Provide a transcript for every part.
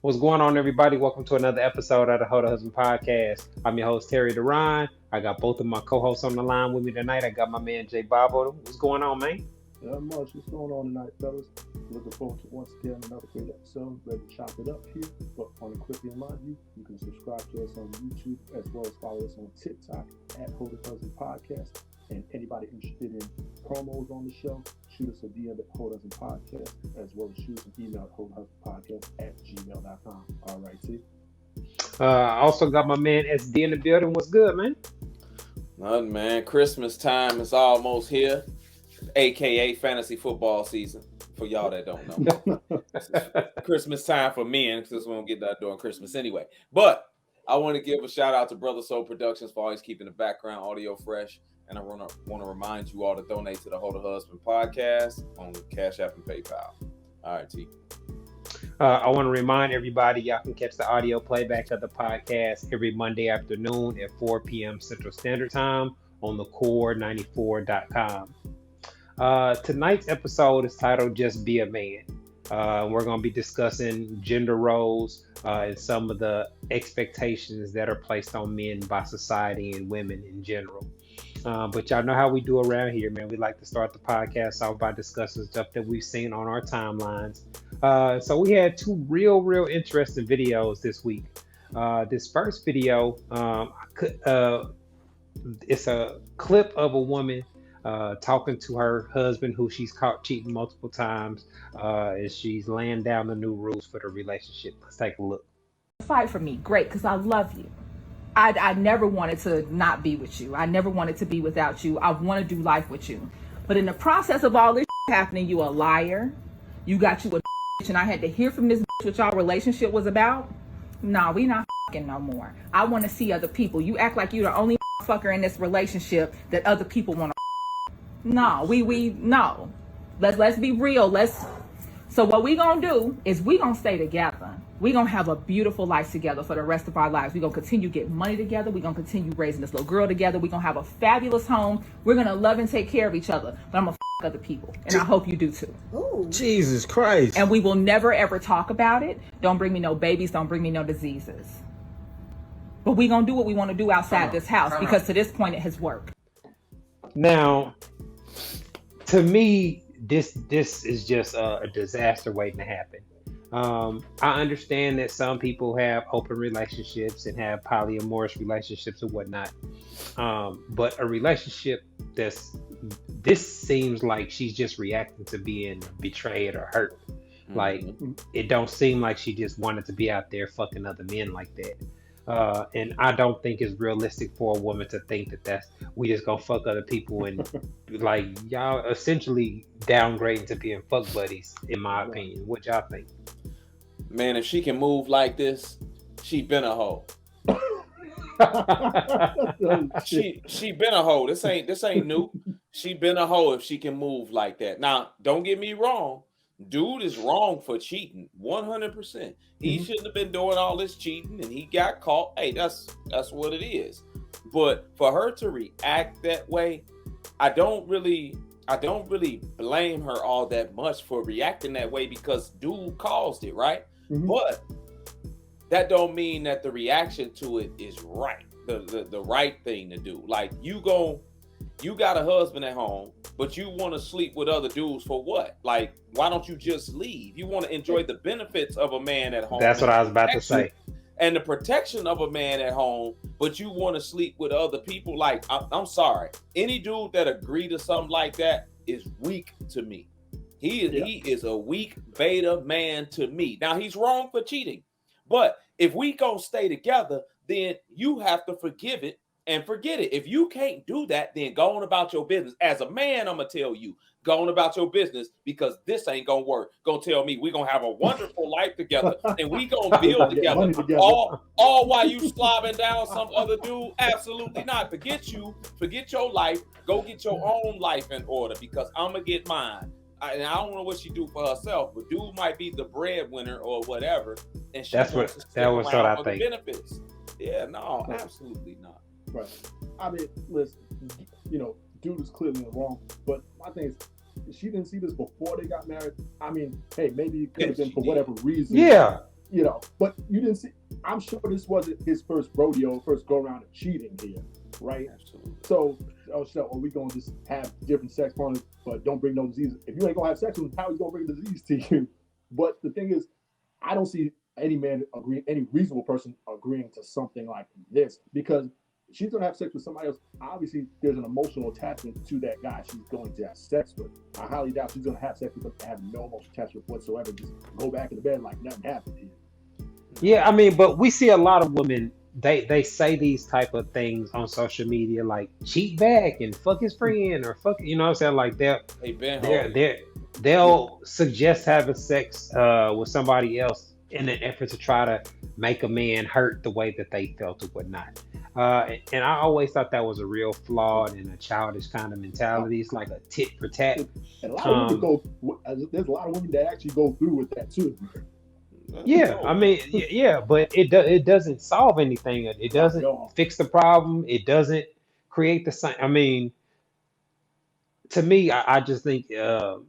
What's going on, everybody? Welcome to another episode of the Hoda Husband Podcast. I'm your host, Terry Duran. I got both of my co-hosts on the line with me tonight. I got my man, Jay Bobo. What's going on, man? Not much. What's going on tonight, fellas? Looking forward to once again another great episode. Ready to chop it up here. But want to quickly remind you, you can subscribe to us on YouTube as well as follow us on TikTok at Hoda Husband Podcast. And anybody interested in promos on the show, shoot us a DM at Hoda Husband Podcast as well as shoot us an email at hodahusbandpodcast@gmail.com. All right, T. I also got my man SD in the building. What's good, man? Nothing, man. Christmas time is almost here, aka fantasy football season. For y'all that don't know, Christmas time for men because we don't get that during Christmas anyway. But I want to give a shout out to Brother Soul Productions for always keeping the background audio fresh. And I want to remind you all to donate to the Hoda Husband Podcast on Cash App and PayPal. All right, T. I want to remind everybody y'all can catch the audio playback of the podcast every Monday afternoon at 4 p.m. Central Standard Time on thecore94.com. Tonight's episode is titled Just Be a Man. We're going to be discussing gender roles and some of the expectations that are placed on men by society and women in general. But y'all know how we do around here, man. We like to start the podcast off by discussing stuff that we've seen on our timelines. So we had two real interesting videos this week. This first video, it's a clip of a woman talking to her husband who she's caught cheating multiple times, and she's laying down the new rules for the relationship. Let's take a look. Fight for me, great, because I love you. I never wanted to not be with you. I never wanted to be without you. I want to do life with you. But in the process of all this happening, you a liar. You got you a bitch, and I had to hear from this bitch what y'all relationship was about. Nah, we not no more. I want to see other people. You act like you're the only fucker in this relationship that other people want to. No, no. Let's be real. So what we gonna do is we gonna stay together. We gonna have a beautiful life together for the rest of our lives. We gonna continue getting money together. We gonna continue raising this little girl together. We gonna have a fabulous home. We're gonna love and take care of each other. But I'm gonna other people, and I hope you do too. Ooh. Jesus Christ! And we will never ever talk about it. Don't bring me no babies. Don't bring me no diseases. But we gonna do what we want to do outside this house because to this point it has worked. Now, to me, this is just a disaster waiting to happen. I understand that some people have open relationships and have polyamorous relationships and whatnot. But a relationship this seems like she's just reacting to being betrayed or hurt. Mm-hmm. Like, it don't seem like she just wanted to be out there fucking other men like that. And I don't think it's realistic for a woman to think that we just gonna fuck other people and like y'all essentially downgrading to being fuck buddies, in my opinion. What y'all think? Man, if she can move like this, she been a hoe. she been a hoe. This ain't new. She been a hoe if she can move like that. Now, don't get me wrong. Dude is wrong for cheating 100%. He shouldn't have been doing all this cheating and he got caught. Hey, that's what it is. But for her to react that way, I don't really blame her all that much for reacting that way because dude caused it, right? Mm-hmm. But that don't mean that the reaction to it is right. The right thing to do. Like you got a husband at home, but you want to sleep with other dudes for what? Like, why don't you just leave? You want to enjoy the benefits of a man at home. That's what I was about to say. And the protection of a man at home, but you want to sleep with other people. Like, I'm sorry. Any dude that agree to something like that is weak to me. He is a weak beta man to me. Now, he's wrong for cheating. But if we gonna stay together, then you have to forgive it and forget it. If you can't do that, then go on about your business. As a man, I'm going to tell you, go on about your business because this ain't going to work. Going to tell me we're going to have a wonderful life together and we going to build together. All while you slobbing down some other dude? Absolutely not. Forget your life. Go get your own life in order because I'm going to get mine. And I don't know what she do for herself, but dude might be the breadwinner or whatever. And she that was what I think. Benefits. Yeah, no, absolutely not. Right. I mean, listen, dude is clearly wrong. But my thing is, she didn't see this before they got married. I mean, hey, maybe it could have been for whatever reason. Yeah. you know, but you didn't see. I'm sure this wasn't his first rodeo, first go around of cheating here, right? Absolutely. So are we gonna just have different sex partners, but don't bring no disease? If you ain't gonna have sex with him, how are you gonna bring disease to you? But the thing is, I don't see any man agree, any reasonable person agreeing to something like this, because she's gonna have sex with somebody else. Obviously, there's an emotional attachment to that guy she's going to have sex with. I highly doubt she's gonna have sex with him and have no emotional attachment whatsoever. Just go back in the bed like nothing happened here. Yeah, I mean, but we see a lot of women. They say these type of things on social media, like cheat back and fuck his friend or fuck, you know what I'm saying? Like Hey, Ben, they'll suggest having sex with somebody else in an effort to try to make a man hurt the way that they felt or whatnot. And I always thought that was a real flawed and a childish kind of mentality. It's like a tit for tat. And a lot of women there's a lot of women that actually go through with that too. Yeah, I mean, yeah, but it doesn't solve anything. It doesn't fix the problem. It doesn't create the same. I mean, to me, I just think in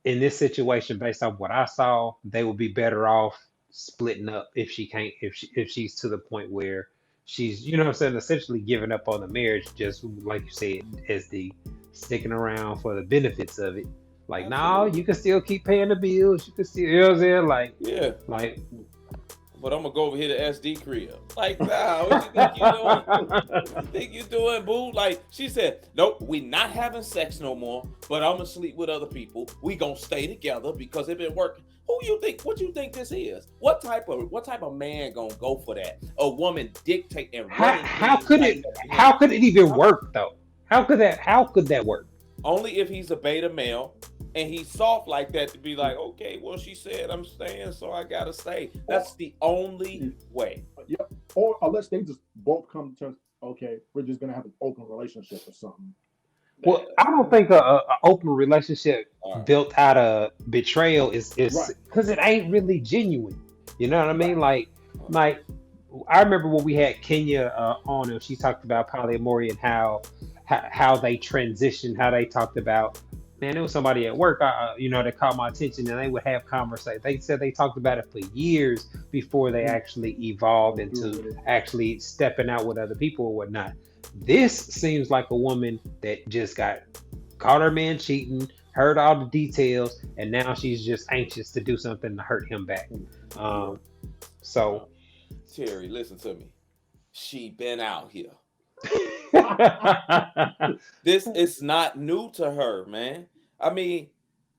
this situation, based on what I saw, they would be better off splitting up if she can't, if she's to the point where she's, you know what I'm saying, essentially giving up on the marriage, just like you said, as the sticking around for the benefits of it. Like, no, you can still keep paying the bills. You can still, you know what I'm saying? Like, yeah. Like, but I'm gonna go over here to SD crib. Like, nah, what you think you doing? What you think you doing, boo? Like, she said, nope, we not having sex no more, but I'm gonna sleep with other people. We gonna stay together because it been working. Who you think? What you think this is? What type of man gonna go for that? A woman dictating. How could it even work though? How could that work? Only if he's a beta male and he's soft like that to be like, okay, well, she said I'm staying, so I gotta stay. That's the only way. Yeah. Or unless they just both come to terms, okay, we're just gonna have an open relationship or something. Well, I don't think a open relationship built out of betrayal is because it ain't really genuine. You know what I mean? Like I remember when we had Kenya on, and she talked about polyamory and how they transitioned, how they talked about, man, there was somebody at work, that caught my attention, and they would have conversations. They said they talked about it for years before they actually evolved into actually stepping out with other people or whatnot. This seems like a woman that just caught her man cheating, heard all the details, and now she's just anxious to do something to hurt him back. So, Terry, listen to me. She been out here. This is not new to her, man. I mean,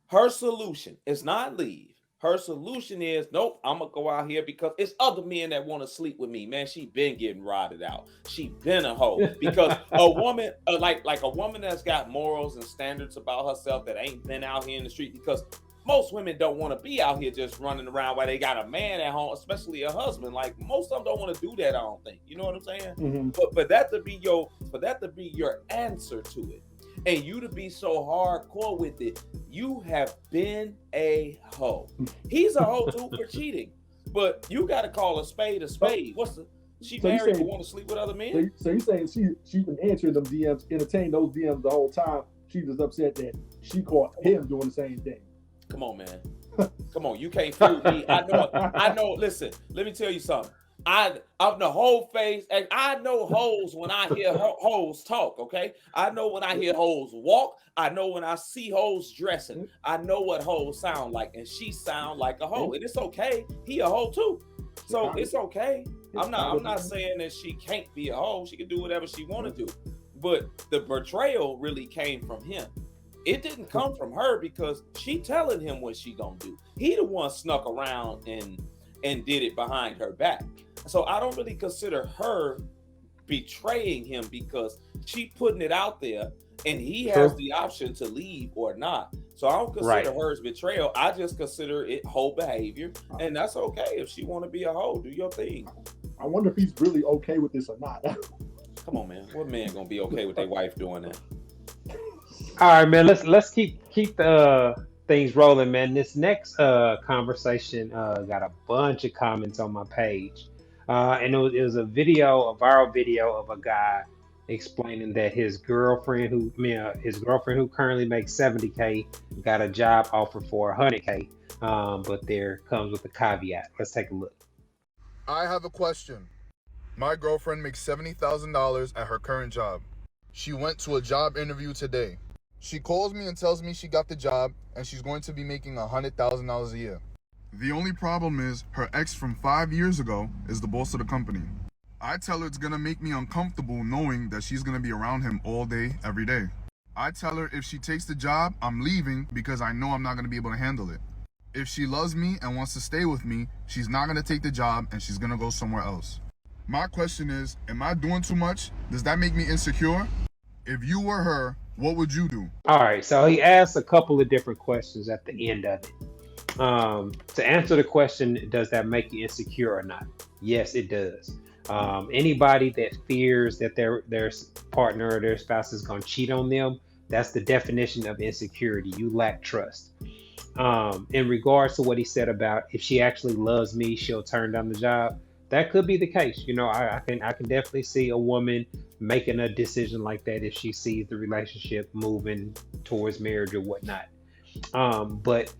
her solution is not leave. Her solution is, nope, I'm gonna go out here because it's other men that want to sleep with me, man. She been getting rotted out. She been a hoe because a woman, like a woman that's got morals and standards about herself that ain't been out here in the street, because most women don't want to be out here just running around while they got a man at home, especially a husband. Like, most of them don't want to do that, I don't think. You know what I'm saying? Mm-hmm. But for that to be your answer to it, and you to be so hardcore with it, you have been a hoe. He's a hoe too for cheating, but you got to call a spade a spade. She married but want to sleep with other men? So you're saying she been answering them DMs, entertained those DMs the whole time. She was upset that she caught him doing the same thing. Come on, man. Come on, you can't fool me. I know. Listen, let me tell you something. I'm the whole face, and I know hoes when I hear hoes talk. Okay, I know when I hear hoes walk. I know when I see hoes dressing. I know what hoes sound like, and she sound like a hoe, and it's okay. He a hoe too, so it's okay. I'm not saying that she can't be a hoe. She can do whatever she want to do, but the betrayal really came from him. It didn't come from her because she telling him what she gonna do. He the one snuck around and did it behind her back. So I don't really consider her betraying him because she putting it out there and he has the option to leave or not. So I don't consider hers betrayal. I just consider it hoe behavior, and that's okay. If she want to be a hoe, do your thing. I wonder if he's really okay with this or not. Come on, man. What man gonna be okay with their wife doing that? All right, man. Let's keep the things rolling, man. This next conversation got a bunch of comments on my page, and it was a viral video of a guy, explaining that his girlfriend who currently makes 70K got a job offer for 100K. But there comes with a caveat. Let's take a look. I have a question. My girlfriend makes $70,000 at her current job. She went to a job interview today. She calls me and tells me she got the job and she's going to be making $100,000 a year. The only problem is her ex from 5 years ago is the boss of the company. I tell her it's going to make me uncomfortable knowing that she's going to be around him all day, every day. I tell her if she takes the job, I'm leaving because I know I'm not going to be able to handle it. If she loves me and wants to stay with me, she's not going to take the job and she's going to go somewhere else. My question is, am I doing too much? Does that make me insecure? If you were her, what would you do? All right, so he asked a couple of different questions at the end of it. To answer the question, does that make you insecure or not? Yes, it does. Anybody that fears that their partner or their spouse is going to cheat on them, that's the definition of insecurity. You lack trust. In regards to what he said about if she actually loves me, she'll turn down the job. That could be the case. I can definitely see a woman making a decision like that if she sees the relationship moving towards marriage or whatnot. But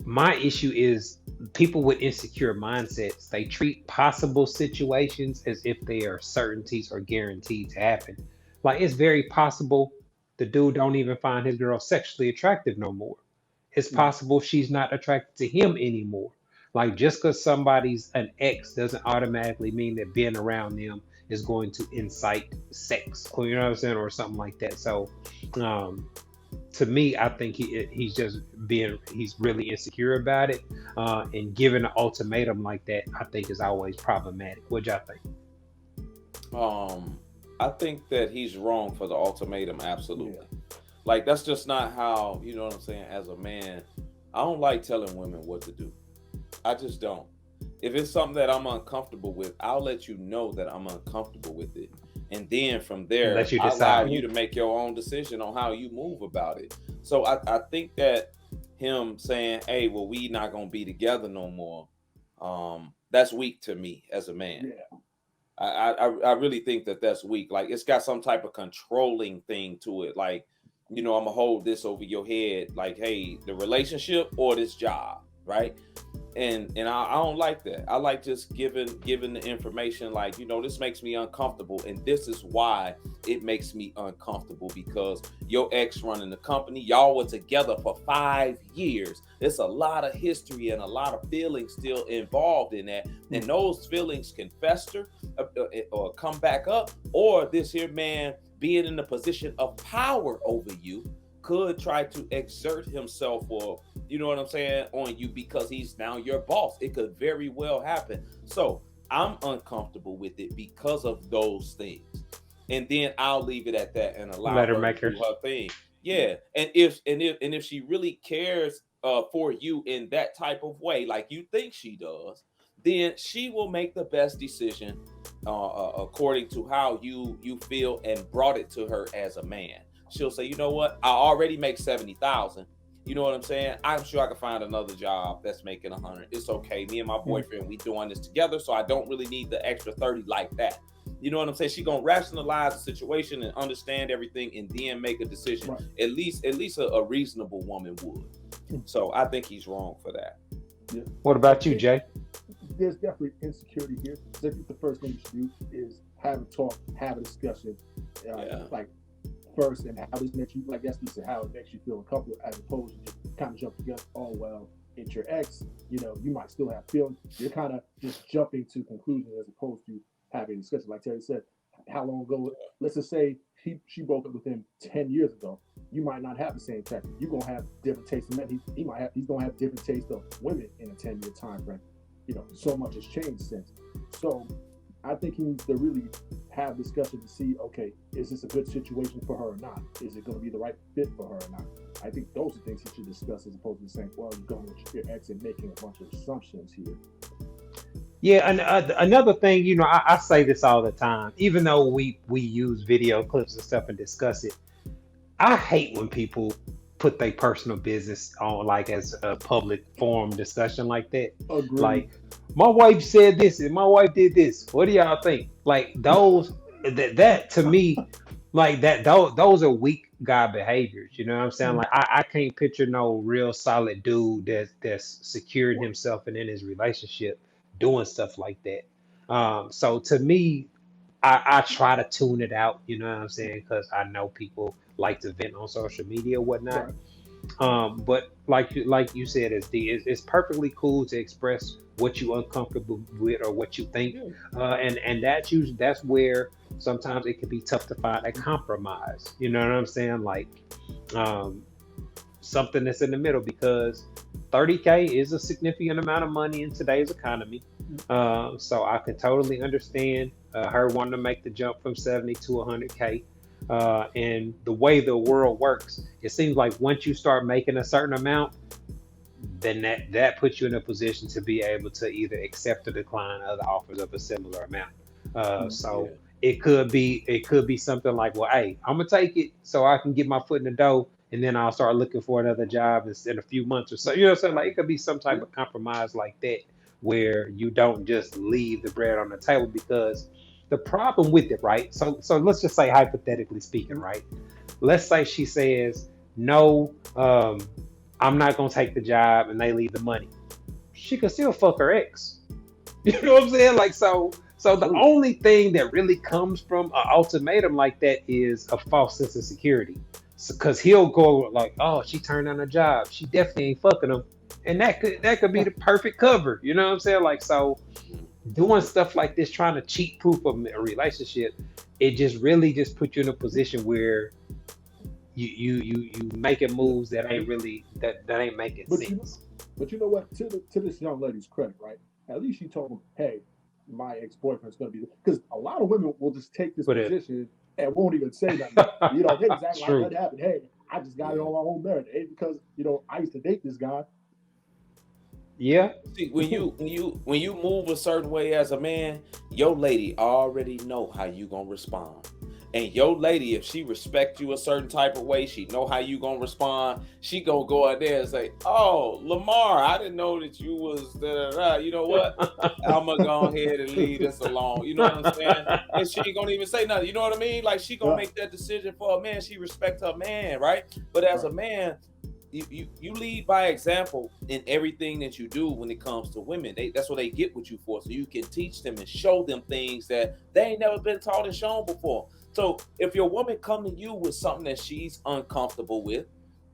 my issue is people with insecure mindsets, they treat possible situations as if they are certainties or guaranteed to happen. Like, it's very possible the dude don't even find his girl sexually attractive no more. It's possible she's not attracted to him anymore. Like, just because somebody's an ex doesn't automatically mean that being around them is going to incite sex, or you know what I'm saying, or something like that. So, to me, I think he's really insecure about it, and giving an ultimatum like that, I think is always problematic. What y'all think? I think that he's wrong for the ultimatum. Absolutely. Yeah. Like, that's just not how, you know what I'm saying? As a man, I don't like telling women what to do. I just don't. If it's something that I'm uncomfortable with, I'll let you know that I'm uncomfortable with it. And then from there, I allow you to make your own decision on how you move about it. So I think that him saying, hey, well, we not going to be together no more, that's weak to me as a man. Yeah. I really think that that's weak. Like, it's got some type of controlling thing to it. Like, I'm going to hold this over your head. Like, hey, the relationship or this job, right? And I don't like that. I like just giving the information, like, this makes me uncomfortable. And this is why it makes me uncomfortable, because your ex running the company, y'all were together for 5 years. There's a lot of history and a lot of feelings still involved in that. And those feelings can fester or come back up, or this here man being in a position of power over you could try to exert himself, or you know what I'm saying, on you, because he's now your boss. It could very well happen. So I'm uncomfortable with it because of those things, and then I'll leave it at that and allow her to do her thing. Yeah, and if she really cares for you in that type of way, like you think she does, then she will make the best decision according to how you feel and brought it to her as a man. She'll say, you know what? I already make 70,000. You know what I'm saying? I'm sure I can find another job that's making 100. It's okay. Me and my boyfriend, we doing this together, so I don't really need the extra 30 like that. You know what I'm saying? She gonna rationalize the situation and understand everything, and then make a decision. Right. At least a reasonable woman would. So I think he's wrong for that. Yeah. What about you, Jay? There's definitely insecurity here. So I think the first thing you should do is have a talk, have a discussion, like first, and how this makes you, like Esty said, how it makes you feel uncomfortable, as opposed to just kind of jump together. Oh well, it's your ex. You might still have feelings. You're kind of just jumping to conclusions as opposed to having a discussion. Like Terry said, how long ago? Let's just say she broke up with him 10 years ago. You might not have the same taste. You're gonna have different tastes of men. He's gonna have different tastes of women in a 10-year time frame. So much has changed since. So I think he needs to really have discussion to see, okay, is this a good situation for her or not? Is it going to be the right fit for her or not? I think those are things he should discuss, as opposed to saying, well, you're going with your ex and making a bunch of assumptions here. Yeah, and another thing, I say this all the time, even though we use video clips and stuff and discuss it, I hate when people put their personal business on, like, as a public forum discussion like that. Agreed. Like, my wife said this and my wife did this. What do y'all think? Like, those that to me, like that. Those are weak guy behaviors. You know what I'm saying? Mm. Like I can't picture no real solid dude that's securing himself and in his relationship doing stuff like that. So to me, I try to tune it out. You know what I'm saying? Because I know people like to vent on social media, whatnot. Right. But like you said, it's perfectly cool to express what you uncomfortable with or what you think, Yeah. and that's where sometimes it can be tough to find a compromise. You know what I'm saying? Like um, something that's in the middle because 30K is a significant amount of money in today's economy. So I can totally understand her wanting to make the jump from 70 to 100K. And the way the world works, it seems like once you start making a certain amount, then that puts you in a position to be able to either accept or decline other offers of a similar amount. Yeah. So it could be something like, well, hey, I'm gonna take it so I can get my foot in the door, and then I'll start looking for another job in a few months or so. You know what I'm saying? Like it could be some type Yeah. of compromise like that where you don't just leave the bread on the table because the problem with it, right? So let's just say hypothetically speaking, Mm. right? Let's say she says no. I'm not gonna take the job, and they leave the money. She could still fuck her ex. You know what I'm saying? Like so the True. only thing that really comes from an ultimatum like that is a false sense of security. Because he'll go like, oh, she turned down a job. She definitely ain't fucking him. And that could be the perfect cover. You know what I'm saying? Like so doing stuff like this, trying to cheat proof of a relationship, it just really just puts you in a position where you making Yeah. moves that ain't really that ain't making But you know, sense. but you know what? To this young lady's credit, right? At least she told him, "Hey, my ex boyfriend's going to be," because a lot of women will just take this But it position and won't even say nothing. They just act like true. nothing happened. Hey, I just got it Yeah. on my own merit. It ain't because I used to date this guy. Yeah. See, when you move a certain way as a man, your lady already know how you gonna respond. And your lady, if she respect you a certain type of way, she know how you gonna respond. She gonna go out there and say, "Oh, Lamar, I didn't know that you was da da da." You know what? I'm gonna go ahead and leave this alone. You know what I'm saying? And she ain't gonna even say nothing. You know what I mean? Like she gonna Right, make that decision for a man. She respect her man, right? But as right. a man, you lead by example in everything that you do when it comes to women. That's what they get with you for. So you can teach them and show them things that they ain't never been taught and shown before. So if your woman come to you with something that she's uncomfortable with,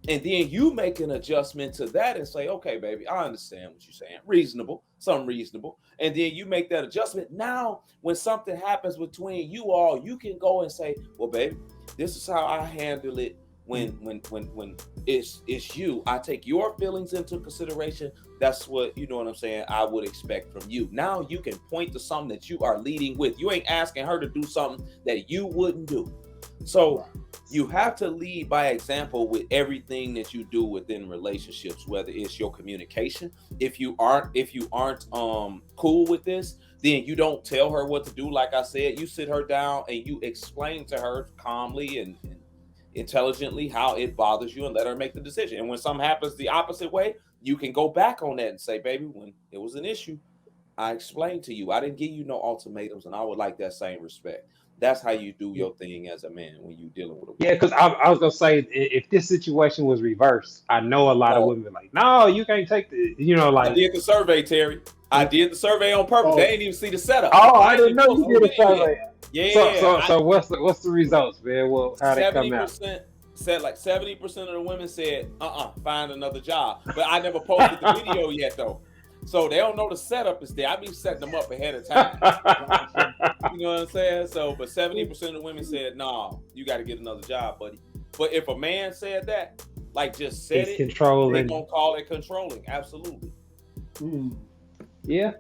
and then you make an adjustment to that and say, okay, baby, I understand what you're saying. Reasonable, something reasonable. And then you make that adjustment. Now, when something happens between you all, you can go and say, well, baby, this is how I handle it when it's you. I take your feelings into consideration. That's what, you know what I'm saying, I would expect from you. Now you can point to something that you are leading with. You ain't asking her to do something that you wouldn't do. So Right. you have to lead by example with everything that you do within relationships, whether it's your communication. If you aren't cool with this, then you don't tell her what to do. Like I said, you sit her down and you explain to her calmly and intelligently how it bothers you and let her make the decision. And when something happens the opposite way, you can go back on that and say, baby, when it was an issue, I explained to you. I didn't give you no ultimatums, and I would like that same respect. That's how you do Yeah. your thing as a man when you're dealing with a Yeah, woman. because I was gonna say if this situation was reversed, I know a lot of Oh, women be like, no, you can't take the, I like, did the survey, Terry. I did the survey on purpose. They Oh, ain't even see the setup. oh, I I ain't didn't even know you posted oh, the did a video yet. survey. So Yeah, so so what's the results, man? Well, how they come out? 70% said, like 70% of the women said, find another job. But I never posted the video yet though. So they don't know the setup is there. I be setting them up ahead of time. gotcha. You know what I'm saying? So, but 70% of the women said, "No, you got to get another job, buddy." But if a man said that, like just said He's it, they controlling. gonna call it controlling. Absolutely. Mm. Yeah,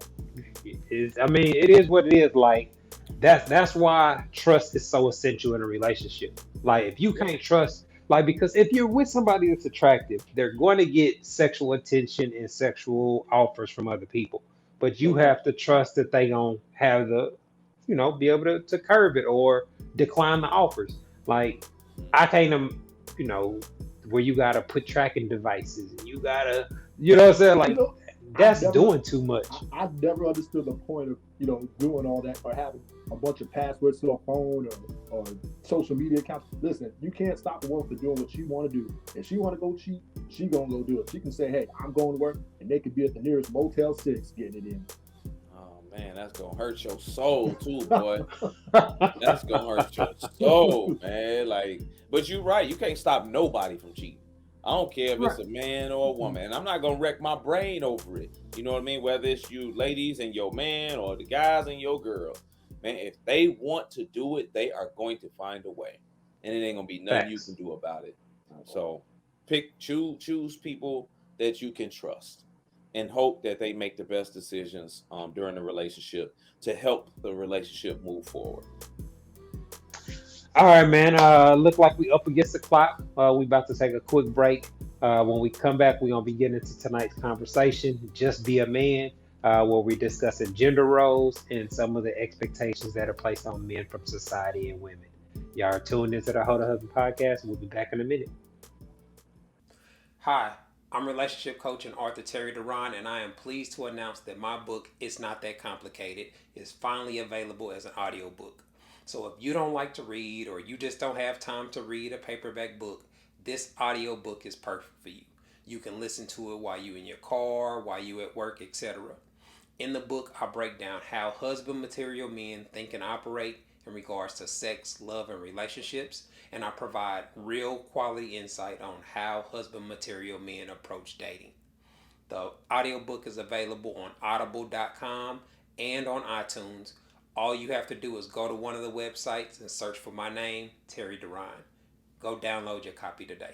I mean, it is what it is. Like that's why trust is so essential in a relationship. Like if you Yeah. can't trust, like because if you're with somebody that's attractive, they're going to get sexual attention and sexual offers from other people. But you Oh yeah. have to trust that they gonna have be able to curb it or decline the offers. Like I can't, you know, where you gotta put tracking devices and you gotta, what I'm saying? You Like know, I that's never doing too much. I never understood the point of doing all that or having a bunch of passwords to a phone or social media accounts. Listen, you can't stop a woman from doing what she want to do. If she want to go cheat, she gonna go do it. She can say, hey, I'm going to work, and they could be at the nearest Motel 6 getting it in. Oh man, that's gonna hurt your soul too, boy. That's gonna hurt your soul, man. Like, but you're right. You can't stop nobody from cheating. I don't care if it's a man or a woman, and I'm not gonna wreck my brain over it. You know what I mean? Whether it's you ladies and your man or the guys and your girl, man. If they want to do it, they are going to find a way, and it ain't gonna be nothing you can do about it. So, choose people that you can trust, and hope that they make the best decisions during the relationship to help the relationship move forward. All right, man. Look like we up against the clock. We about to take a quick break. When we come back, we're gonna be getting into tonight's conversation, Just Be a Man, where we're discussing gender roles and some of the expectations that are placed on men from society and women. Y'all are tuned into the Ho to Husband podcast. We'll be back in a minute. Hi, I'm relationship coach and author Terry Duran, and I am pleased to announce that my book, It's Not That Complicated, is finally available as an audiobook. So if you don't like to read, or you just don't have time to read a paperback book, this audiobook is perfect for you. You can listen to it while you're in your car, while you're at work, etc. In the book, I break down how husband material men think and operate in regards to sex, love, and relationships, and I provide real quality insight on how husband material men approach dating. The audiobook is available on audible.com and on iTunes. All you have to do is go to one of the websites and search for my name, Terry Duran. Go download your copy today.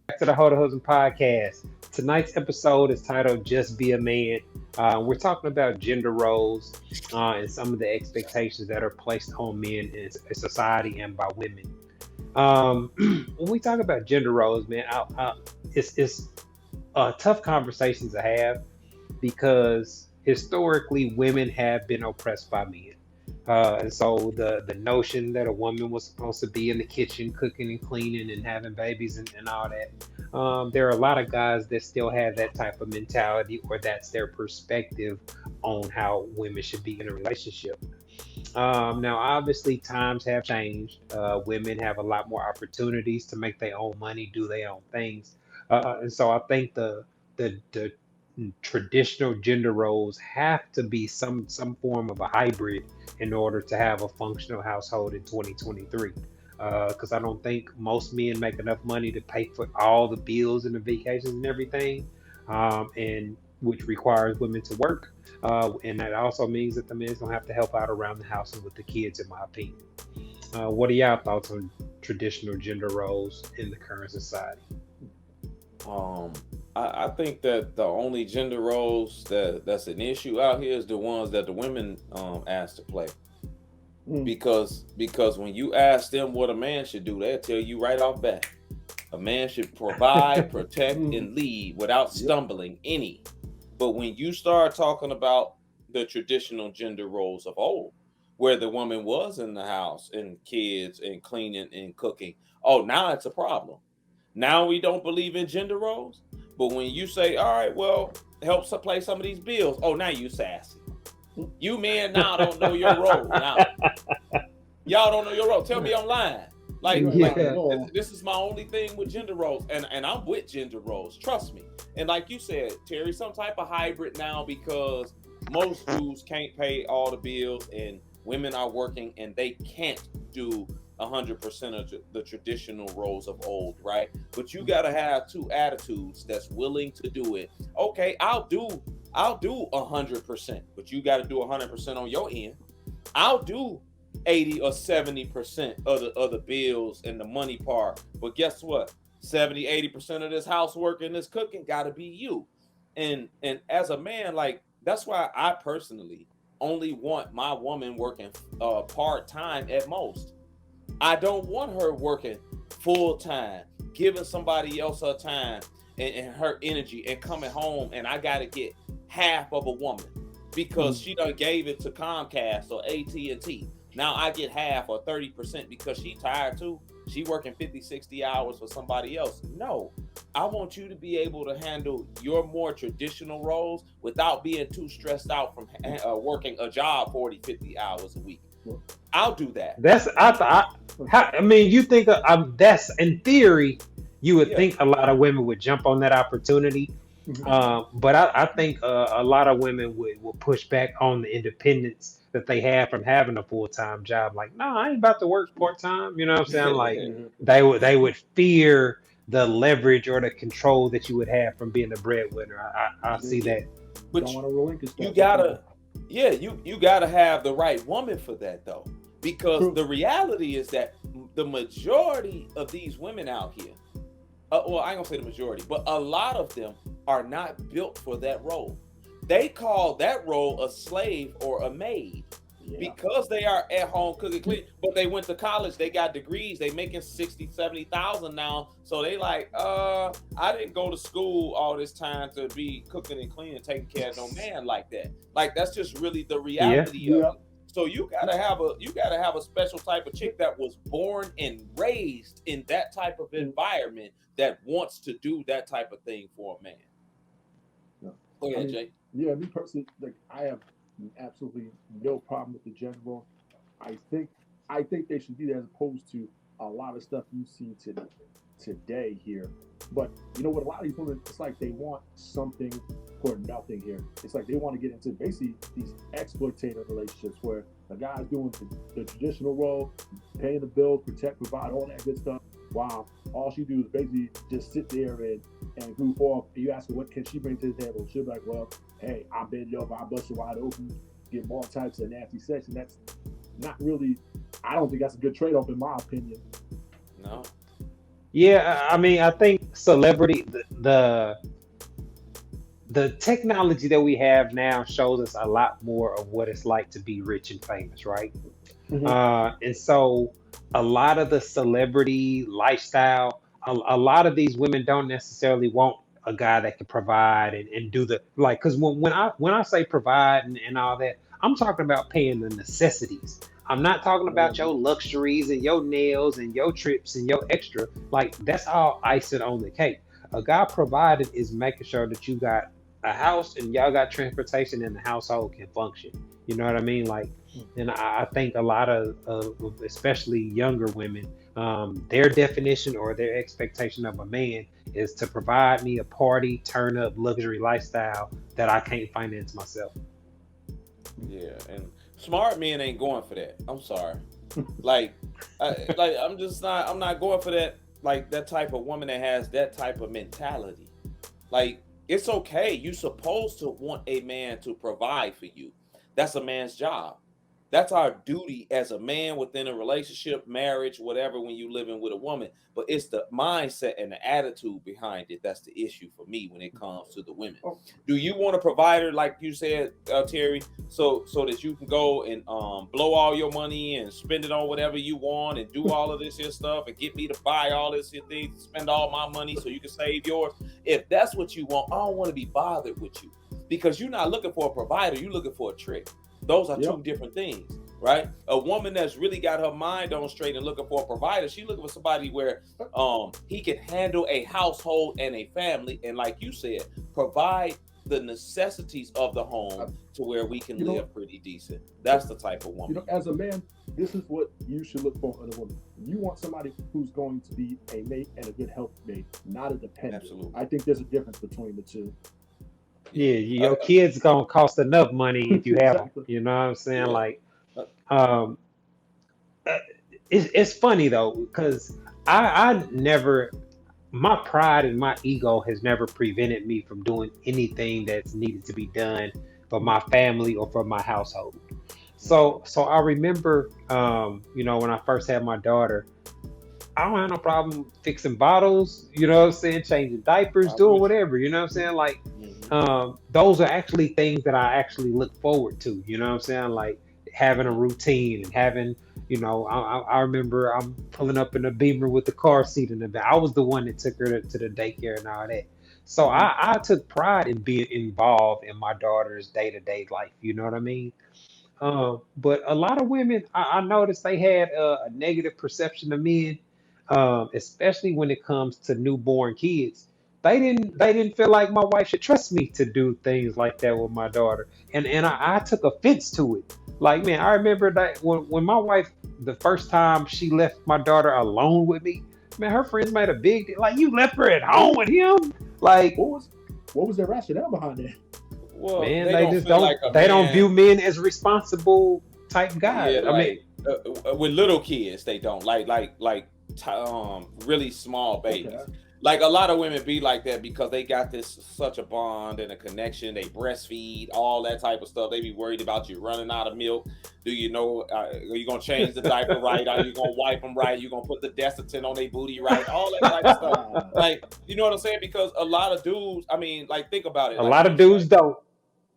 Back to the Ho to Husband podcast. Tonight's episode is titled Just Be a Man. We're talking about gender roles and some of the expectations that are placed on men in society and by women. When we talk about gender roles, man, it's a tough conversation to have because historically women have been oppressed by men. And so the notion that a woman was supposed to be in the kitchen cooking and cleaning and having babies and all that, there are a lot of guys that still have that type of mentality, or that's their perspective on how women should be in a relationship. Now, obviously, times have changed. Women have a lot more opportunities to make their own money, do their own things, and so I think the traditional gender roles have to be some form of a hybrid in order to have a functional household in 2023. Because I don't think most men make enough money to pay for all the bills and the vacations and everything, and which requires women to work. And that also means that the men's gonna have to help out around the house and with the kids, in my opinion. What are y'all thoughts on traditional gender roles in the current society? I think that the only gender roles that's an issue out here is the ones that the women asked to play. Because when you ask them what a man should do, they'll tell you right off bat. A man should provide, protect, and lead without stumbling any. But when you start talking about the traditional gender roles of old, where the woman was in the house and kids and cleaning and cooking, now it's a problem. Now we don't believe in gender roles. But when you say, all right, well, help play some of these bills. Now you sassy. You men now don't know your role. Now, y'all don't know your role. Tell me I'm lying. Like this is my only thing with gender roles. And I'm with gender roles. Trust me. And like you said, Terry, some type of hybrid now, because most dudes can't pay all the bills and women are working and they can't do 100% of the traditional roles of old, right? But you got to have two attitudes that's willing to do it. Okay, I'll do 100%, but you got to do 100% on your end. I'll do 80 or 70% of the bills and the money part, but guess what? 70-80% of this housework and this cooking got to be you. And as a man, like, that's why I personally only want my woman working part-time at most. I don't want her working full-time, giving somebody else her time and her energy and coming home, and I got to get half of a woman because she done gave it to Comcast or AT&T. Now I get half or 30% because she tired too. She working 50, 60 hours for somebody else. No, I want you to be able to handle your more traditional roles without being too stressed out from working a job 40, 50 hours a week. I'll do that. That's I mean, you think that's in theory, you would Yeah. think a lot of women would jump on that opportunity, but I think a lot of women would push back on the independence that they have from having a full time job. Like, no, I ain't about to work part time. You know what I'm saying? Like, they would fear the leverage or the control that you would have from being a breadwinner. I see that. But Don't want to relinquish that. you gotta, yeah, you gotta have the right woman for that though, because the reality is that the majority of these women out here, well, I ain't gonna say the majority, but a lot of them are not built for that role. They call that role a slave or a maid. Because they are at home cooking clean, but they went to college, they got degrees, they making 60, 70,000 now. So they like, I didn't go to school all this time to be cooking and cleaning and taking care of no man like that. Like, that's just really the reality of it. So you gotta have a special type of chick that was born and raised in that type of environment that wants to do that type of thing for a man. Go ahead, Jay. Yeah, me personally, like, I have absolutely no problem with the gender role. I think they should do that as opposed to a lot of stuff you see today here. But you know what? A lot of these women, it's like they want something for nothing here. It's like they want to get into basically these exploitative relationships where a guy's doing the traditional role, paying the bills, protect, provide, all that good stuff. Wow, all she do is basically just sit there and goof off. You ask her what can she bring to the table. She'll be like, well, hey, I bend you over, I bust you wide open, get all types of nasty sex, and that's not really. I don't think that's a good trade-off in my opinion. No. Yeah, I mean, I think celebrity, the technology that we have now shows us a lot more of what it's like to be rich and famous, right? And so a lot of the celebrity lifestyle, a lot of these women don't necessarily want a guy that can provide and do the like. Because when I say provide and all that, I'm talking about paying the necessities. I'm not talking about your luxuries and your nails and your trips and your extra. Like, that's all icing on the cake. A guy provided is making sure that you got a house and y'all got transportation and the household can function. You know what I mean? Like, and I think a lot of especially younger women, their definition or their expectation of a man is to provide me a party, turn up, luxury lifestyle that I can't finance myself. Yeah, and smart men ain't going for that. I'm sorry. Like, I'm not going for that. Like, that type of woman that has that type of mentality. Like, it's okay. You're supposed to want a man to provide for you. That's a man's job. That's our duty as a man within a relationship, marriage, whatever, when you living with a woman. But it's the mindset and the attitude behind it that's the issue for me when it comes to the women. Do you want a provider, like you said, Terry, so that you can go and blow all your money and spend it on whatever you want and do all of this here stuff and get me to buy all this here things, spend all my money so you can save yours? If that's what you want, I don't want to be bothered with you, because you're not looking for a provider, you're looking for a trick. Those are two different things, right? A woman that's really got her mind on straight and looking for a provider, she's looking for somebody where he can handle a household and a family, and like you said, provide the necessities of the home to where we can live pretty decent. That's the type of woman. As a man, this is what you should look for in a woman. You want somebody who's going to be a mate and a good helpmate, not a dependent. Absolutely. I think there's a difference between the two. Yeah, your kids gonna cost enough money if you have them. You know what I'm saying? Like, um, it's funny though, because I never, my pride and my ego has never prevented me from doing anything that's needed to be done for my family or for my household. So I remember, when I first had my daughter, I don't have no problem fixing bottles, you know what I'm saying, changing diapers, doing whatever, you know what I'm saying? Like, those are actually things that I actually look forward to, you know what I'm saying? Like, having a routine and having, I remember I'm pulling up in a Beamer with the car seat in the back. I was the one that took her to the daycare and all that. So I took pride in being involved in my daughter's day-to-day life, you know what I mean? But a lot of women, I noticed they had a negative perception of men especially when it comes to newborn kids. They didn't feel like my wife should trust me to do things like that with my daughter, and I took offense to it. Like, man, I remember that when my wife, the first time she left my daughter alone with me, man, her friends made a big deal. Like, you left her at home with him? Like, What was the rationale behind that? Well, man, they they don't just feel don't like a they don't man. view men as responsible type Yeah, guys. I mean, like with little kids, they don't really small babies. Okay. Like a lot of women be like that because they got this such a bond and a connection. They breastfeed, all that type of stuff. They be worried about you running out of milk. Do you know? Are you gonna change the diaper right? Are you gonna wipe them right? You gonna put the Desitin on their booty right? All that type of stuff. Like, you know what I'm saying? Because a lot of dudes, I mean, like, think about it. a Like lot you of dudes said, don't.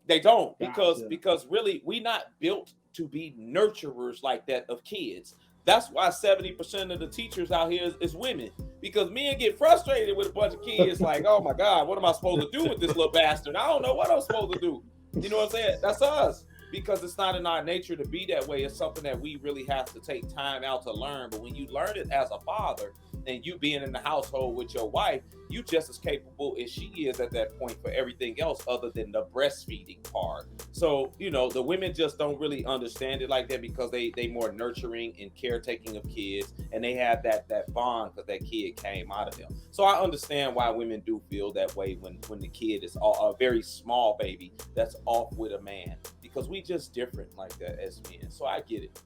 they don't Gotcha. because really we not built to be nurturers like that of kids. That's why 70% of the teachers out here is women, because men get frustrated with a bunch of kids. Like, oh my God, what am I supposed to do with this little bastard? I don't know what I'm supposed to do. You know what I'm saying? That's us, because it's not in our nature to be that way. It's something that we really have to take time out to learn. But when you learn it as a father and you being in the household with your wife, you just as capable as she is at that point for everything else other than the breastfeeding part. So, you know, the women just don't really understand it like that because they more nurturing and caretaking of kids, and they have that bond because that kid came out of them. So I understand why women do feel that way when the kid is a very small baby that's off with a man, because we just different like that as men. So I get it.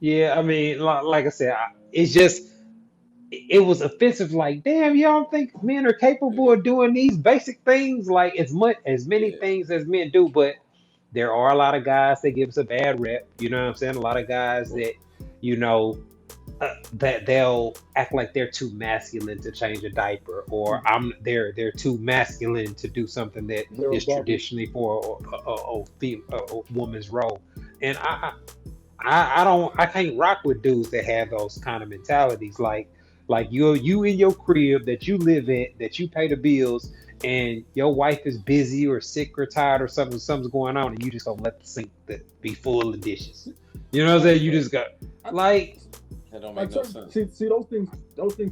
Yeah, I mean, like I said, it's just it was offensive. Like, damn, you don't think men are capable of doing these basic things, like as many Yeah. things as men do? But there are a lot of guys that give us a bad rep. You know what I'm saying? A lot of guys that, you know, that they'll act like they're too masculine to change a diaper, or they're too masculine to do something that They're is above it. traditionally for a woman's role. And I don't, I can't rock with dudes that have those kind of mentalities. Like you in your crib that you live in, that you pay the bills, and your wife is busy or sick or tired or something's going on, and you just don't let the sink be full of dishes. You know what I'm saying? You just got like, That don't Like make no certain, sense. see those things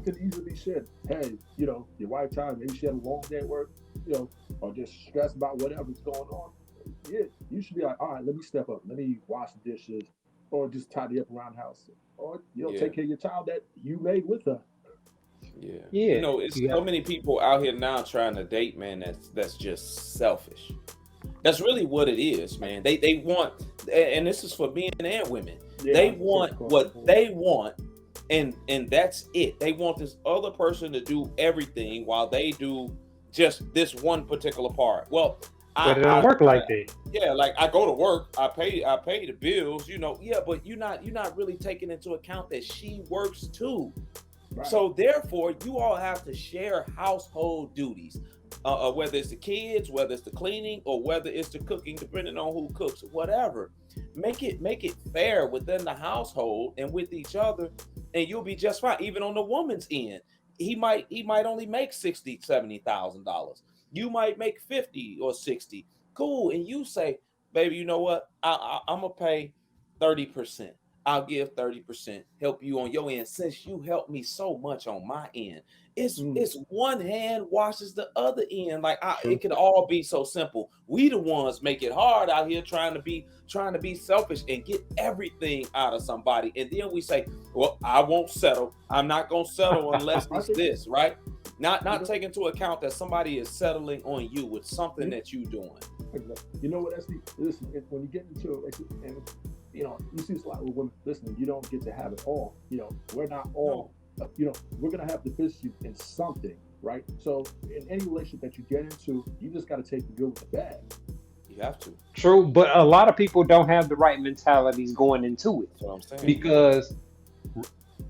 can easily be shared. Hey, you know, your wife tired, maybe she had a long day at work, you know, or just stressed about whatever's going on. Yeah, you should be like, all right, let me step up, let me wash the dishes, or just tidy up around the house, or Yeah. take care of your child that you made with her. Yeah. You yeah, know, it's you so got many people out here now trying to date, man, that's just selfish. That's really what it is, man. They want, and this is for men and women. Yeah, They it's want across the what board. they want, and that's it. They want this other person to do everything while they do just this one particular part. Well, but it don't work I like that. yeah, like I go to work, I pay the bills, you know. Yeah, but you're not really taking into account that she works too. Right. So therefore, you all have to share household duties, whether it's the kids, whether it's the cleaning, or whether it's the cooking, depending on who cooks, whatever. Make it fair within the household and with each other, and you'll be just fine. Even on the woman's end, he might only make 60, 70 thousand dollars. You might make 50 or 60. Cool, and you say, baby, you know what? I'm gonna pay 30%. I'll give 30%, help you on your end since you helped me so much on my end. It's one hand washes the other end. Like it True. could all be so simple. We the ones make it hard out here trying to be selfish and get everything out of somebody. And then we say, well, I won't settle. I'm not gonna settle unless it's this, right? Not taking into account that somebody is settling on you with something that you doing. You know what, SD? Listen, when you get into it, and you see this a lot with women. Listen, you don't get to have it all. We're not all. We're gonna have deficiencies in something, right? So in any relationship that you get into, you just got to take the good with the bad. You have to. True, but a lot of people don't have the right mentalities going into it, That's what I'm saying. because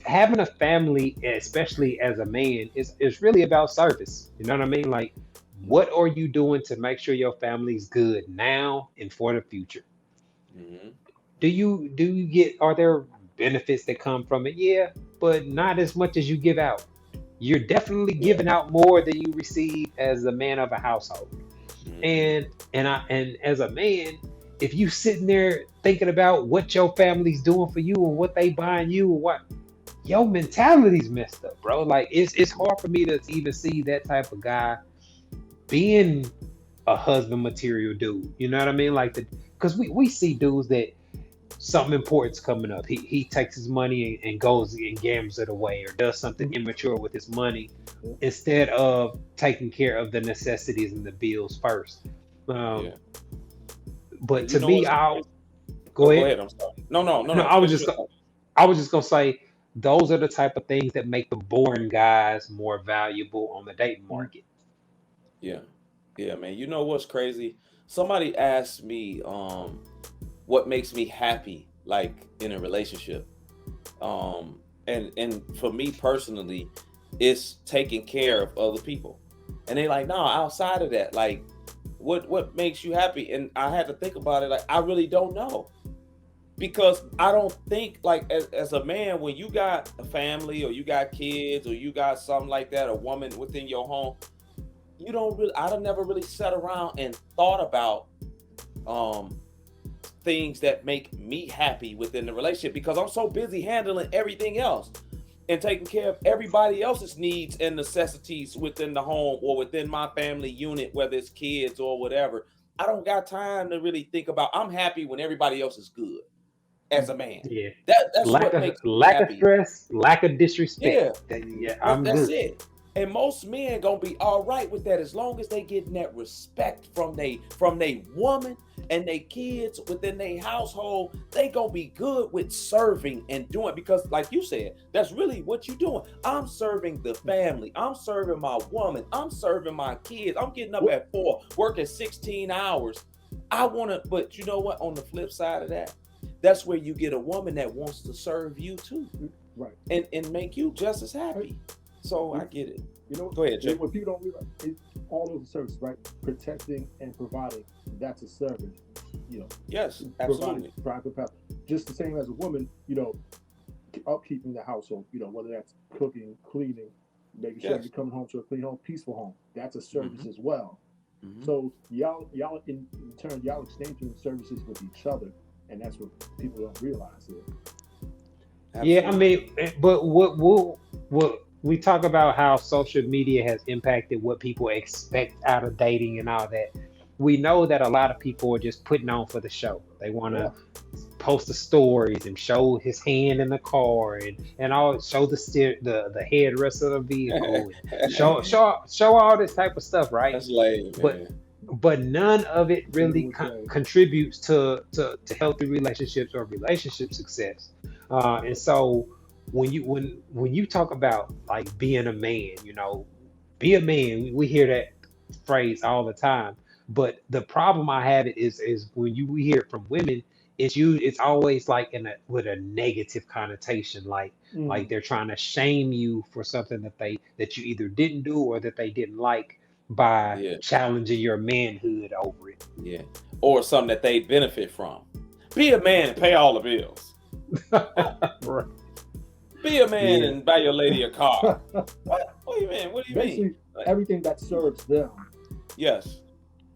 having a family, especially as a man, is really about service. You know what I mean? Like, what are you doing to make sure your family's good now and for the future? Mm-hmm. Do you get, are there benefits that come from it? Yeah, but not as much as you give out. You're definitely Yeah. giving out more than you receive as a man of a household. Mm-hmm. And as a man, if you sitting there thinking about what your family's doing for you and what they buying you and what, your mentality's messed up, bro. Like it's hard for me to even see that type of guy being a husband material dude. You know what I mean? Like because we see dudes that something important's coming up. He takes his money and goes and gambles it away or does something immature with his money instead of taking care of the necessities and the bills first. Um, Yeah. but And to you know me, what's I'll crazy? go Go ahead. ahead. I'm sorry. No, no, no, No, no. Finish your thought. I was just gonna say those are the type of things that make the boring guys more valuable on the dating market. Yeah. Yeah, man. You know what's crazy? Somebody asked me what makes me happy like in a relationship. And for me personally, it's taking care of other people. And they like, no, outside of that, like what makes you happy? And I had to think about it. Like, I really don't know. Because I don't think like as a man, when you got a family or you got kids or you got something like that, a woman within your home, you don't really I don't never really sat around and thought about um things that make me happy within the relationship because I'm so busy handling everything else and taking care of everybody else's needs and necessities within the home or within my family unit, whether it's kids or whatever. I don't got time to really think about. I'm happy when everybody else is good as a man. Yeah. That's what makes me Lack of happy. stress, lack of disrespect. Yeah, Yeah, I'm that's good. it. And most men gonna be all right with that as long as they getting that respect from they woman and they kids within their household. They gonna be good with serving and doing because, like you said, that's really what you doing. I'm serving the family. I'm serving my woman. I'm serving my kids. I'm getting up at 4, working 16 hours. I wanna, but you know what? On the flip side of that, that's where you get a woman that wants to serve you too, Right. and make you just as happy. So I get it. You know, Go ahead, Jay. what people don't realize is all those services, right? Protecting and providing, that's a service. You know, Yes, providing absolutely. private power. Just the same as a woman, you know, upkeeping the household, you know, whether that's cooking, cleaning, making sure Yes. you're coming home to a clean home, peaceful home. That's a service as well. Mhm. So y'all in turn, y'all exchanging services with each other, and that's what people don't realize here. Yeah, I Absolutely. mean, but what we talk about how social media has impacted what people expect out of dating and all that. We know that a lot of people are just putting on for the show. They want Yeah. to post the stories and show his hand in the car and all show the headrest of the vehicle and show all this type of stuff, right? That's lame, But man. none of it People really would say, contributes to healthy relationships or relationship success. And so when you talk about like being a man, you know, be a man. We hear that phrase all the time. But the problem I have it is when we hear it from women, it's always like with a negative connotation, like they're trying to shame you for something that you either didn't do or that they didn't like by Yeah, challenging your manhood over it. yeah. Or something that they benefit from. Be a man and pay all the bills. Right. Be a man Yeah. and buy your lady a car. What? What do you mean? What do you mean? basically Like, everything that serves them. yes.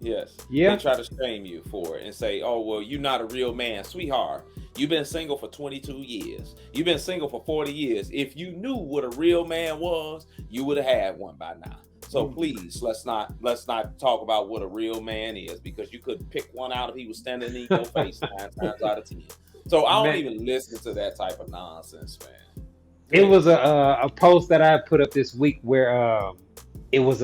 Yes. They Yeah. try to shame you for it and say, oh, well, you're not a real man. Sweetheart, you've been single for 22 years. You've been single for 40 years. If you knew what a real man was, you would have had one by now. So please, let's not talk about what a real man is because you could pick one out if he was standing in your face 9 times out of 10. So I don't Man, even listen to that type of nonsense, man. it Go was a post that I put up this week where it was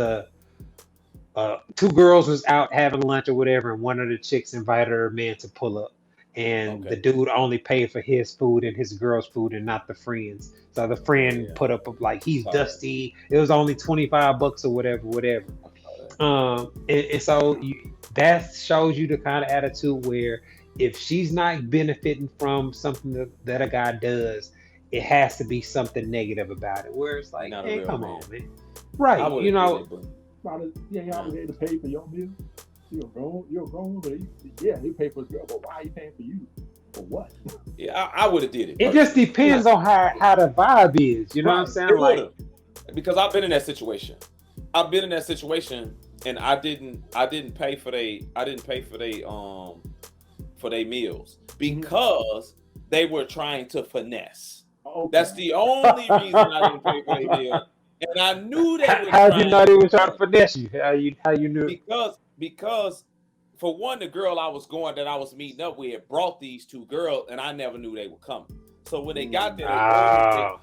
two girls was out having lunch or whatever, and one of the chicks invited her man to pull up, and the Okay. dude only paid for his food and his girl's food and not the friends. So the friend Yeah. put up like I he's saw that. dusty. It was only $25 or whatever. I saw that. And so that shows you the kind of attitude where if she's not benefiting from something that a guy does, it has to be something negative about it. Where it's You're like, not a hey, real come man. on, man. I Right. would You have did know, it, but You ain't obligated to pay for your meal. You're grown, but he pay for his girl. But why are you paying for you? For what? yeah, I would have did it. it just Personally. depends on how the vibe is. You know what I'm Right. saying? It would Like, have, because I've been in that situation. I've been in that situation, and I didn't pay for for they meals because they were trying to finesse. Okay. That's the only reason I didn't pay for their meal. And I knew they were How'd you know trying they were trying to finesse you? How you knew? because for one, the girl I was meeting up with brought these two girls, and I never knew they were coming. So when they got there, Oh.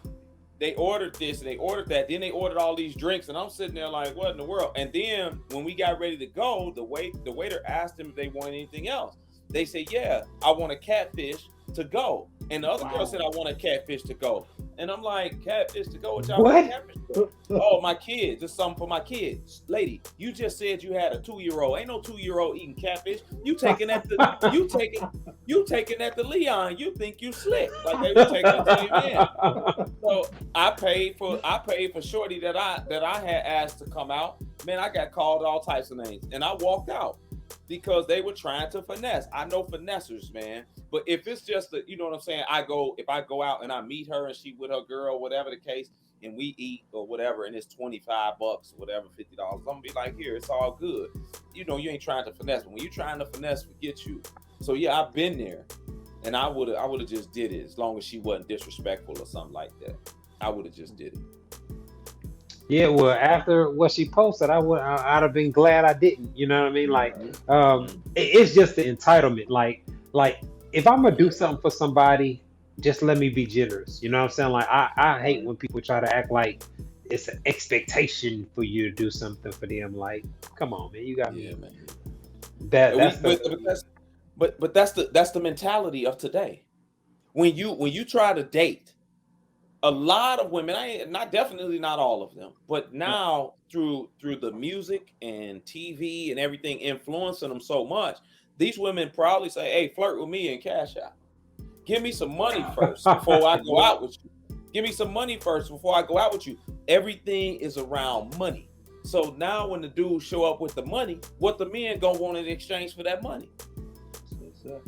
they ordered this and they ordered that. Then they ordered all these drinks, and I'm sitting there like, what in the world? And then when we got ready to go, the waiter asked them if they wanted anything else. They said, yeah, I want a catfish to go. And the other girl said, I want a catfish to go. And I'm like, catfish to go? What y'all want catfish to go? Oh, my kids. It's something for my kids. Lady, you just said you had a 2-year-old. Ain't no 2-year-old eating catfish. You taking that to Leon. You think you slick. Like they were taking it to your man. So I paid for Shorty that I had asked to come out. Man, I got called all types of names. And I walked out because they were trying to finesse. I know finessers, man. But if it's just you know what I'm saying? If I go out and I meet her and she with her girl, whatever the case, and we eat or whatever, and it's $25 or whatever, $50, I'm gonna be like, here, it's all good. You know, you ain't trying to finesse. But when you're trying to finesse, forget you. So yeah, I've been there, and I would have just did it as long as she wasn't disrespectful or something like that. I would have just did it. Yeah, well, after what she posted, I'd have been glad I didn't. You know what I mean? Like, it's just the entitlement. Like if I'm gonna do something for somebody, just let me be generous. You know what I'm saying? Like, I hate when people try to act like it's an expectation for you to do something for them. Like, come on, man, you got me. Man. That's the mentality of today. When you try to date, a lot of women, definitely not all of them, but now through the music and TV and everything influencing them so much, these women probably say, hey, flirt with me and cash out. Give me some money first before I go out with you. Give me some money first before I go out with you. Everything is around money. So now when the dudes show up with the money, what the men gonna want in exchange for that money?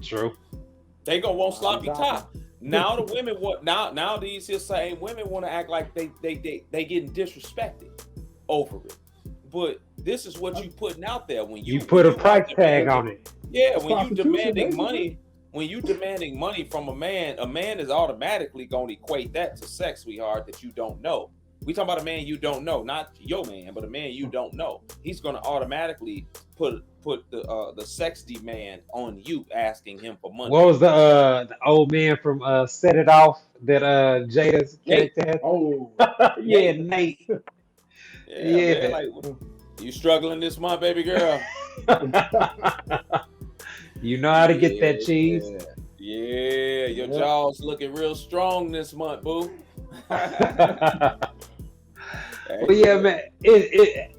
True. They gonna want sloppy top. Now the women want now these same women want to act like they getting disrespected over it. But this is what you putting out there when you put a price tag on it. Yeah, when you demanding money from a man is automatically going to equate that to sex, sweetheart, that you don't know. We talking about a man you don't know, not your man, but a man you don't know. He's going to automatically put the sex demand on you, asking him for money. What was the old man from Set It Off that Jada's character had? Oh, yeah, Nate. Yeah. Man, like, you struggling this month, baby girl? You know how to get that cheese. Yeah, your jaw's looking real strong this month, boo. Well, yeah, man. It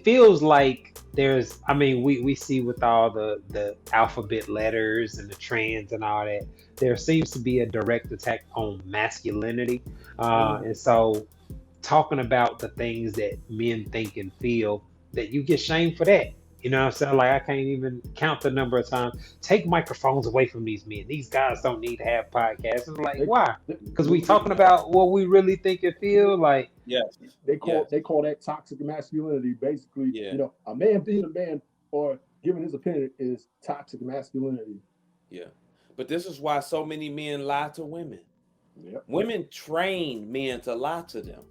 feels like there's. I mean, we see with all the alphabet letters and the trends and all that. There seems to be a direct attack on masculinity, and so talking about the things that men think and feel, that you get shamed for that. You know what I'm saying? Like, I can't even count the number of times. Take microphones away from these men. These guys don't need to have podcasts. It's like, why? Because we talking about what we really think and feel. Like, yes, they call that toxic masculinity. Basically, you know, a man being a man or giving his opinion is toxic masculinity. Yeah, but this is why so many men lie to women. Yep. Women train men to lie to them.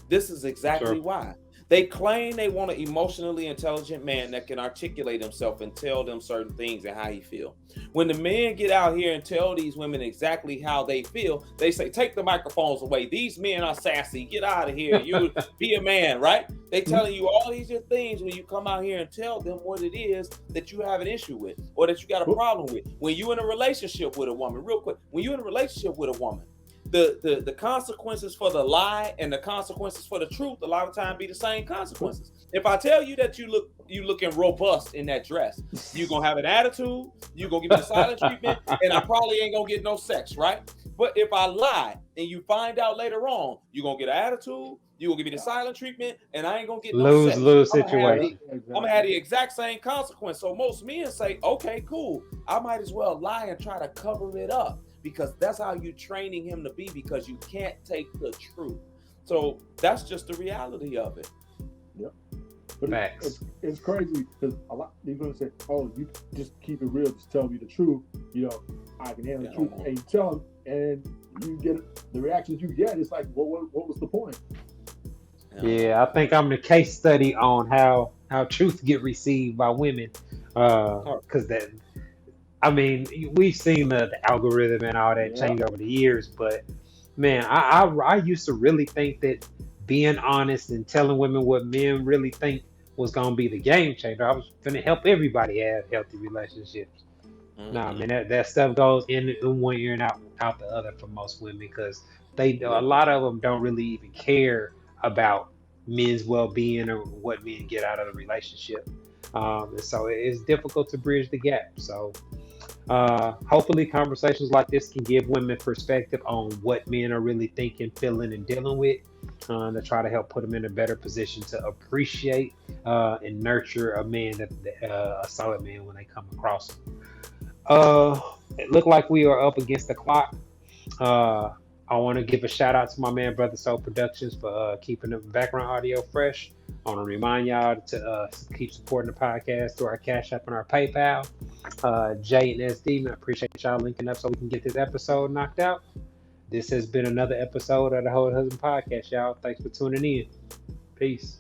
This is exactly why. They claim they want an emotionally intelligent man that can articulate himself and tell them certain things and how he feel. When the men get out here and tell these women exactly how they feel, they say, take the microphones away. These men are sassy. Get out of here. You be a man, right? They telling you all these things when you come out here and tell them what it is that you have an issue with or that you got a problem with. When you in a relationship with a woman, real quick, when you in a relationship with a woman, the consequences for the lie and the consequences for the truth a lot of time be the same consequences. If I tell you that you looking robust in that dress, you gonna have an attitude, you gonna give me the silent treatment, and I probably ain't gonna get no sex, right? But if I lie and you find out later on, you gonna get an attitude, you gonna give me the silent treatment, and I ain't gonna get no sex. Lose situation. I'm gonna have the exact same consequence. So most men say, okay, cool, I might as well lie and try to cover it up. Because that's how you're training him to be, because you can't take the truth. So that's just the reality of it. Yep. But it's crazy because a lot you're gonna say, oh, you just keep it real, just tell me the truth. You know, I can handle the truth. And you tell them, and you get the reactions you get, it's like, what was the point? Yeah, I think I'm the case study on how truth get received by women. Because that, I mean, we've seen the algorithm and all that Yeah. change over the years, but man, I used to really think that being honest and telling women what men really think was gonna be the game changer. I was gonna help everybody have healthy relationships. Nah, man, that stuff goes in one ear and out the other for most women because a lot of them don't really even care about men's well-being or what men get out of the relationship. And so it's difficult to bridge the gap. So hopefully conversations like this can give women perspective on what men are really thinking, feeling, and dealing with, to try to help put them in a better position to appreciate and nurture a man, a solid man when they come across him. It looked like we are up against the clock. Uh, I want to give a shout out to my man, Brother Soul Productions, for keeping the background audio fresh. I want to remind y'all to keep supporting the podcast through our Cash App and our PayPal. Jay and SD, I appreciate y'all linking up so we can get this episode knocked out. This has been another episode of the Whole Husband Podcast, y'all. Thanks for tuning in. Peace.